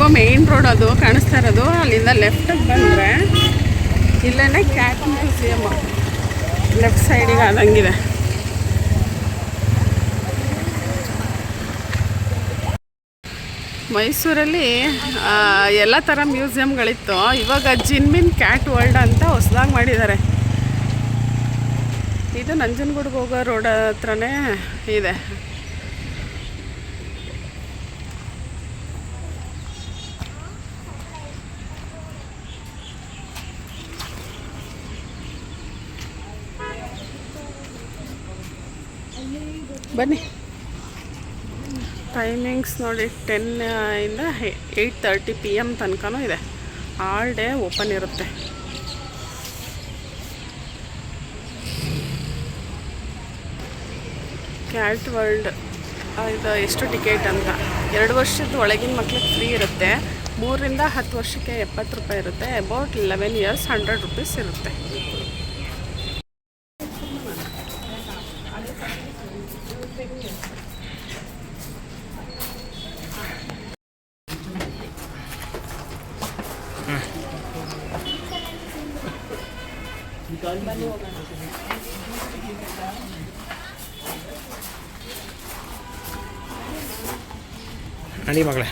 ಹೋಗೋ main road ಅದು ಕಾಣಿಸ್ತಾ ಇರೋದು. ಅಲ್ಲಿಂದ ಲೆಫ್ಟಿಗೆ ಬಂದರೆ ಇಲ್ಲೇ ಕ್ಯಾಟ್ ಮ್ಯೂಸಿಯಮ್ ಲೆಫ್ಟ್ ಸೈಡಿಗೆ ಆದಂಗಿದೆ. ಮೈಸೂರಲ್ಲಿ ಎಲ್ಲ ಥರ ಮ್ಯೂಸಿಯಮ್ಗಳಿತ್ತು. ಇವಾಗ ಜಿನ್ಮಿನ್ ಕ್ಯಾಟ್ ವರ್ಲ್ಡ್ ಅಂತ ಹೊಸದಾಗಿ ಮಾಡಿದ್ದಾರೆ. ಇದು ನಂಜನಗೂಡಿಗೆ ಹೋಗೋ ರೋಡ್ ಹತ್ರನೇ ಇದೆ. ಬನ್ನಿ. ಟೈಮಿಂಗ್ಸ್ ನೋಡಿ 10 ಇಂದ 8:30 PM ತನಕನೂ ಇದೆ. ಆಲ್ ಡೇ ಓಪನ್ ಇರುತ್ತೆ. ಕ್ಯಾಟ್ ವರ್ಲ್ಡ್ ಇದು ಎಷ್ಟು ಟಿಕೆಟ್ ಅಂತ, 2 ವರ್ಷದ ಒಳಗಿನ ಮಕ್ಳಿಗೆ ಫ್ರೀ ಇರುತ್ತೆ. 3 ರಿಂದ 10 ವರ್ಷಕ್ಕೆ 70 ರೂಪಾಯಿ ಇರುತ್ತೆ. ಅಬೌಟ್ 11 ಇಯರ್ಸ್ 100 ರೂಪೀಸ್ ಇರುತ್ತೆ. ನಡಿ ಮಗಳೇ.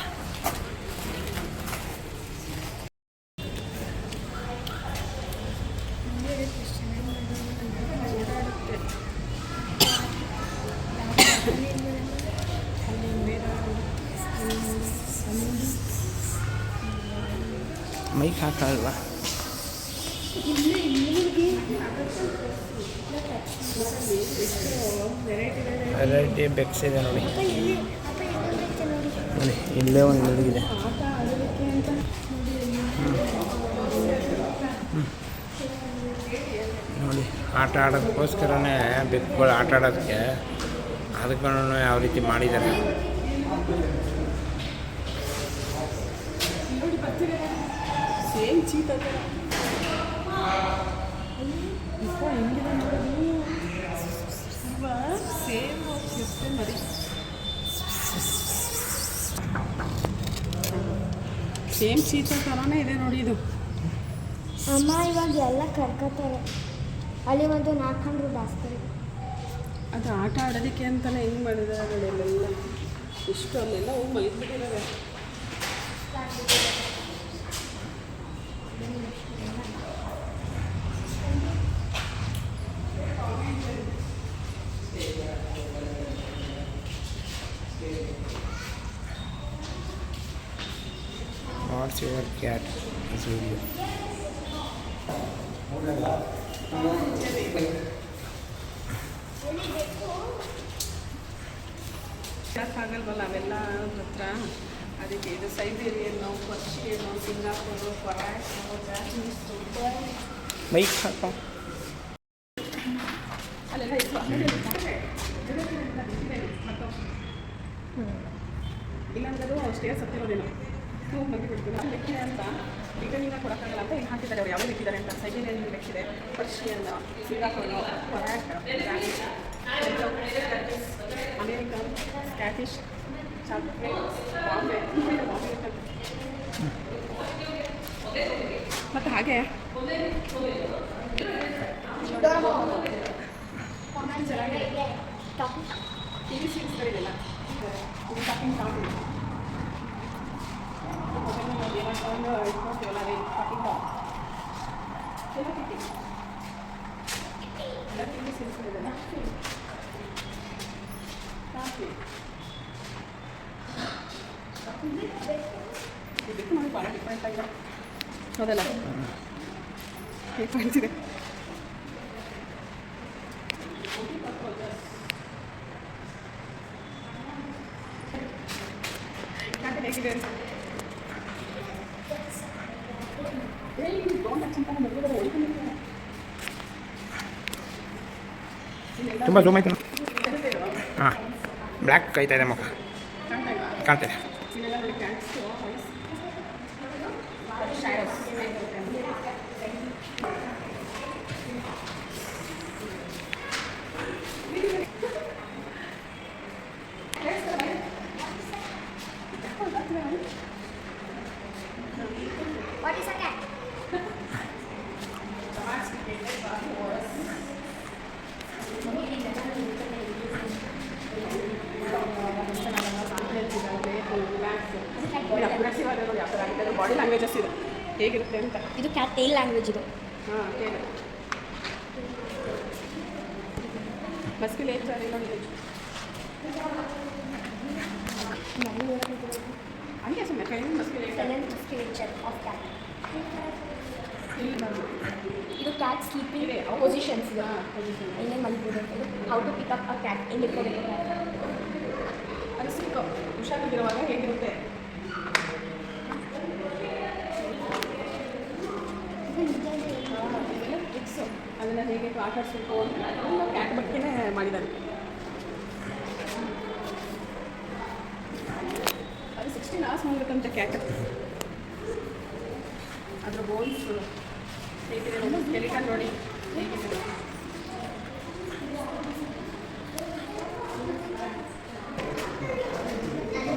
ಮೈಕ್ ಹಾಕಲ್ವಾ? ವೆರೈಟಿ ಬೆಕ್ಸ್ ಇದೆ ನೋಡಿ. ಇಲ್ಲೇ ಒಂದು ಹುಡುಗಿದೆ. ನೋಡಿ, ಆಟ ಆಡೋದಕ್ಕೋಸ್ಕರನೇ ಬೆಕ್ಕುಗಳು ಆಟ ಆಡೋದಕ್ಕೆ ಅದಕ್ಕೂ ಯಾವ ರೀತಿ ಮಾಡಿದ್ದಾರೆ. ಸೇಮ್ ಚೀತಾ ಸೇಮ್ ಚೀತಾ ಥರನೇ ಇದೆ ನೋಡಿ ಇದು. ಅಮ್ಮ ಇವಾಗ ಎಲ್ಲ ಕರ್ಕೋತಾರೆ. ಅಲ್ಲಿ ಒಂದು 400 ಜಾಸ್ತಿ. ಅದು ಆಟ ಆಡೋದಕ್ಕೆ ಅಂತಲೇ ಹೆಂಗೆ ಮಾಡಿದ್ದಾರೆ ಅಲ್ಲೆಲ್ಲ. ಇಷ್ಟು ಅಲ್ಲೆಲ್ಲ ಹೋಗಿ ಮಲಗಿಬಿಟ್ಟಿದ್ದಾರೆ. What's your cat? This video. ಆಗಲ್ವಲ್ಲ ಅವೆಲ್ಲ ಹತ್ರ. ಅದಕ್ಕೆ ಇದು ಸೈಬೇರಿಯನ್ನು, ಪರ್ಷಿಯನ್ನು, ಸಿಂಗಾಪುರು, ಕೊರಾಟು, ಜಾಪನೀಸು. ಮೈಕ್ ಹಾಕ. ಅಲ್ಲೆಲ್ಲ ಇಲ್ಲಾಂದ್ರೂ ಅಷ್ಟೇ ಸತ್ತಿರೋದೇನು ಹೋಗಿ ಮಗಿ ಬಿಡ್ತೀವಿ. ಅಲ್ಲಿ ಲೆಕ್ಕಿದೆ ಅಂತ ಈಗ ನೀವೇ ಕೊಡೋಕ್ಕಾಗಲ್ಲ ಅಂತ ಹಿಂಗೆ ಹಾಕಿದ್ದಾರೆ. ಅವ್ರು ಯಾವ ಲೆಕ್ಕಿದ್ದಾರೆ ಅಂತ ಸೈಬೇರಿಯನ್ ಲೆಕ್ಕಿದೆ, Persian, Singapura, Korat, American, Scottish, chocolate, Bombay. ಮತ್ತು ಹಾಗೆ ಟಿವಿ ಸೀರೀಸ್ಗಳಿದೆಲ್ಲ ಇದು ಟಾಕಿಂಗ್ ಟಾಪ್. ಇಟ್ಕೊಳ್ತೀವಲ್ಲ ಅದೇ ಟಾಕಿಂಗ್ ಟಾಪ್ ಎಲ್ಲ ಟಿವಿ ಸೀರೀಸ್ಗಳಿದೆಲ್ಲ ಇದಕ್ಕೆ ನೋಡಿ ಭಾಳ ಡಿಫ್ರೆಂಟ್ ಆಗಿದೆ. ಹೌದಲ್ಲ, ಡಿಫ್ರೆನ್ಸ್ ಇದೆ. ಹೇಗಿದೆ ತುಂಬ ಜೂಮ್ ಆಯ್ತು. ಹಾಂ, ಬ್ಲ್ಯಾಕ್ ಕಾಯ್ತಾ ಇದೆ ಮುಖ ಕಾಣ್ತಿದೆ. What is a cat? Body languages ಇದೆ ಹೇಗಿರುತ್ತೆ ಅಂತ. ಇದು ಕ್ಯಾಟ್ ಟೇಲ್ ಲ್ಯಾಂಗ್ವೇಜ್ ಇದು. ಹಾಂ ಕೇಳಿ ಮಸ್ಕ್ಯುಲೇಚರ್ ನೋಡಿ ಹಂಗೆ ಸುಮ್ಮನೆ ಕೈ ಮಸ್ಕ್ಯುಲೇಚರ್ musculature of cat. ಇಲ್ಲಿ ಬಂದು ಇದು ಕ್ಯಾಟ್ ಸ್ಲೀಪಿಂಗ್ ಇದೆ ಪೊಸಿಷನ್ಸ್ ಇದೆ. ಪೊಸಿಷನ್ ಇನ್ನೇ ಮಲ್ಬೋದು. How to pick up a cat ಹೆಂಗೆ ಇಟ್ಕೋಬೇಕು ಕ್ಯಾಟ್. ಅದು ಸಿಕ್ಕ ಹುಷಾರಾಗಿರುವಾಗ ಹೇಗಿರುತ್ತೆ ಟ್ರಿಕ್ಸು ಅದನ್ನು ಹೇಗೆ ಆಟಾಡಿಸ್ಬೇಕು ಅಂತ ಕ್ಯಾಟ್ ಬಗ್ಗೆನೇ ಮಾಡಿದ್ದಾರೆ. ಅದು 16 hours ಮಾಡಬೇಕಂತ ಕ್ಯಾಟ್. ಅದ್ರ ಬೋನ್ಸ್ ಹೇಗಿದೆ ನೋಡಿ, ಸ್ಕೆಲಿಟನ್ ನೋಡಿ ಹೇಗಿದೆ.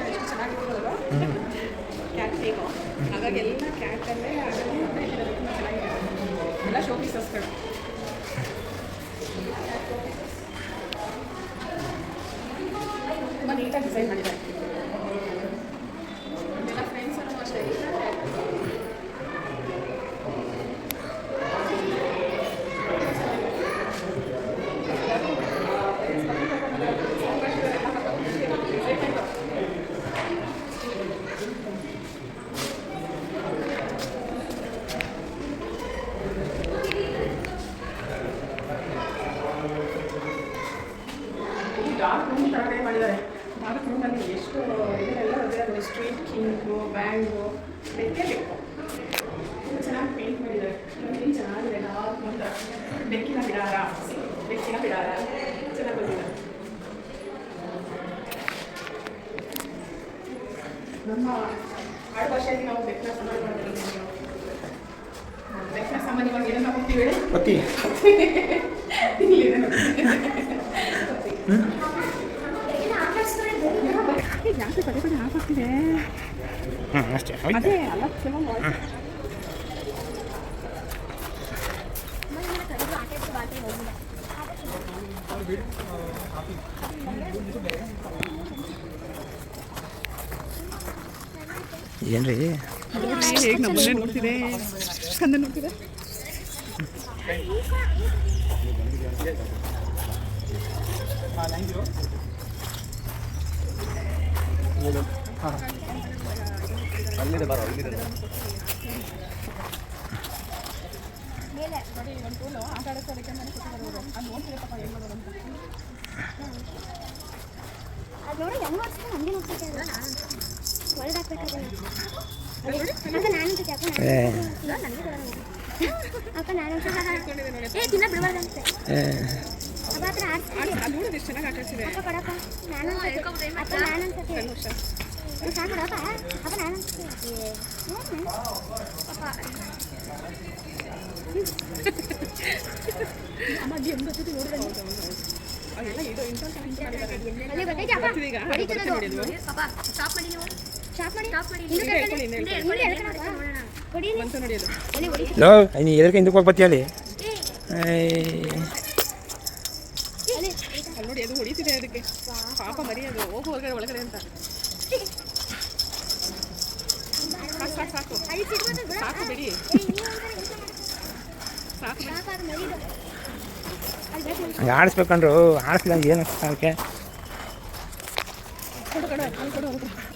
ಎಷ್ಟು ಚೆನ್ನಾಗಿರ್ತದಲ್ವ ಕ್ಯಾಟ್ ಟೇಮು. ಹಾಗಾಗಿ ಎಲ್ಲ ಕ್ಯಾಟಲ್ಲೇ ಆಗಲಿ ತುಂಬ ಚೆನ್ನಾಗಿದೆ. ಎಲ್ಲ ಶೋ ಪೀಸಸ್ಗಳು. ತುಂಬ ನೀಟಾಗಿ ಡಿಸೈನ್ ಮಾಡಿದ್ದಾರೆ. ಎಲ್ಲ ಫ್ರೆಂಡ್ಸನ್ನು ಅಷ್ಟೇ ಡಾರ್ಕ್ ರೂಮ್ ಥರನೇ ಮಾಡಿದ್ದಾರೆ. ಡಾರ್ಕ್ ರೂಮಲ್ಲಿ ಎಷ್ಟು ಇದನ್ನೆಲ್ಲ ಇದೆ. ಸ್ಟ್ರೀಟ್ ಕಿಂಗು ಬ್ಯಾಂಗು ಬೆಕ್ಕೆ ಬೇಕು ತುಂಬ ಚೆನ್ನಾಗಿ ಪೇಂಟ್ ಮಾಡಿದ್ದಾರೆ. ಇಲ್ಲಿ ಚೆನ್ನಾಗಿದೆ ಡಾರ್ಕ್ ಅಂತ. ಬೆಕ್ಕಿನ ಬಿಡಾರ ಚೆನ್ನಾಗಿ ಬಂದಿದೆ. ನಮ್ಮ ಆಡುಭಾಷೆಯಲ್ಲಿ ನಾವು ಬೆಕ್ಕನ ಸಾಮಾನ್ಯವಾಗಿ ಏನನ್ನ ಹೋಗ್ತೀವಿ ಪತಿ ಇಲ್ಲಿದೆ ಜಾಸ್ತಿ ಪದೇ ಪದೇ ಹಾಕಾಗ್ತಿದೆ. ಅಷ್ಟೇ ಅದೇ ಅಲ್ಲ ಕೆಲವು ಏನ್ರಿ ಹೇಗೆ ನಮ್ಮನ್ನೇ ನೋಡ್ತಿದೆ, ಕಂದ ನೋಡ್ತಿದೆ. ಅಲ್ಲಿದೆ ಬರೋ ಇಲ್ಲಿದೆ ನೋಡಿ ಒಂದು ಟೂಲು ಆಟ ಆಡಿಸೋದಕ್ಕೆ ನಾನು ಕೂತ್ಕೊಳ್ಳೋದು. ಅದು ನೋಡ್ತಿದೆ ಪಾಪ ಏನು ಮಾಡೋದು ಅಂತ. ಅದು ನೋಡಿ ಹೆಂಗೆ ನೋಡ್ತೀನಿ ಹಂಗೆ ನೋಡ್ತಿದ್ದೆ. ಒಳಗೆ ಹಾಕ್ಬೇಕಾದ್ರೆ ಅಕ್ಕ ನಾನಂತ ಅಕ್ಕ ನಾನಂತ ತಿನ್ನ ಬಿಡಬಾರ್ದಂತೆ ಅಪ್ಪ ಹತ್ರ ಆಡ್ತೀನಿ. ಅದು ನೋಡೋದು ಎಷ್ಟು ಚೆನ್ನಾಗಿ ಆಟ ಆಡ್ಸಿದೆ. ಅಕ್ಕ ಕೊಡಪ್ಪ ನಾನಂತ ಅಪ್ಪ ನಾನಂತ ಸಾಕು ಕೊಡಪ್ಪ ಅಪ್ಪ ನಾನಂತ ಅಮ್ಮ ಹೆಂಗೆ ಗೊತ್ತಿದೆ ನೋಡಿದ್ರೆ ಅವೆಲ್ಲ ಇದು ಇಂಟರ್ ಕನೆಕ್ಟ್ ಮಾಡಿದ್ದಾರೆ. ಅಲ್ಲಿ ಗೊತ್ತೈತೆ ಅಪ್ಪ ಈಗ ನೋಡಿದ್ವು ಸ್ಟಾಪ್ ಮಾಡಿ ನೀವು ಸ್ಟಾಪ್ ಮಾಡಿ ಬಂತು ನೋಡಿಯೋದು. ಲೋ ನೀ ಎದಕ್ಕೆ ಹಿಂದಕ್ಕೆ ಹೋಗಿ ಬತ್ತಿ ಅಲ್ಲಿ ಅಲ್ಲಿ ನೋಡಿ ಅದು ಹೊಡಿತಿದೆ ಅದಕ್ಕೆ ಪಾಪ ಮರಿ ಅದು ಹೋಗು ಹೊರಗಡೆ ಒಳಗಡೆ ಅಂತ. ಸಾಕು ಸಾಕು ಸಾಕು ಸಾಕು ಬಿಡಿ ಸಾಕು ಬಿಡಿ. ಹಂಗೆ ಆಡಿಸ್ಬೇಕಂಡ್ರು ಆಡಿಸ್ಲಿಲ್ಲ ಏನು ಅದಕ್ಕೆ ಕೊಡು ಕೊಡು ಅಲ್ಲಿ ಕೊಡು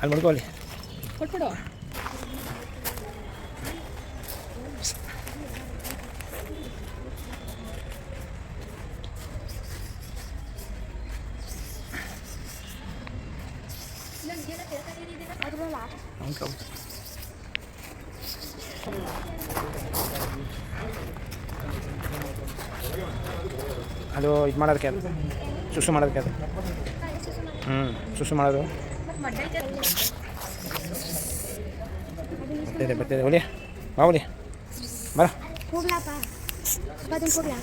ಅಲ್ಲಿ ಮಡ್ಕೊಳ್ಳಿ ಕೊಟ್ಬಿಡು. ಅದು ಇದು ಮಾಡೋದಕ್ಕೆ ಅದು ಸುಸು ಮಾಡೋದಕ್ಕೆ ಅದು ಸುಸು ಮಾಡೋದು ಬರ್ತಿದೆ ಒಲಿ ಬಾ ಒಲಿ ಬರ ಕೂಡ್ಲಪ್ಪ ಅದನ್ನು ಕೂಡ್ಲ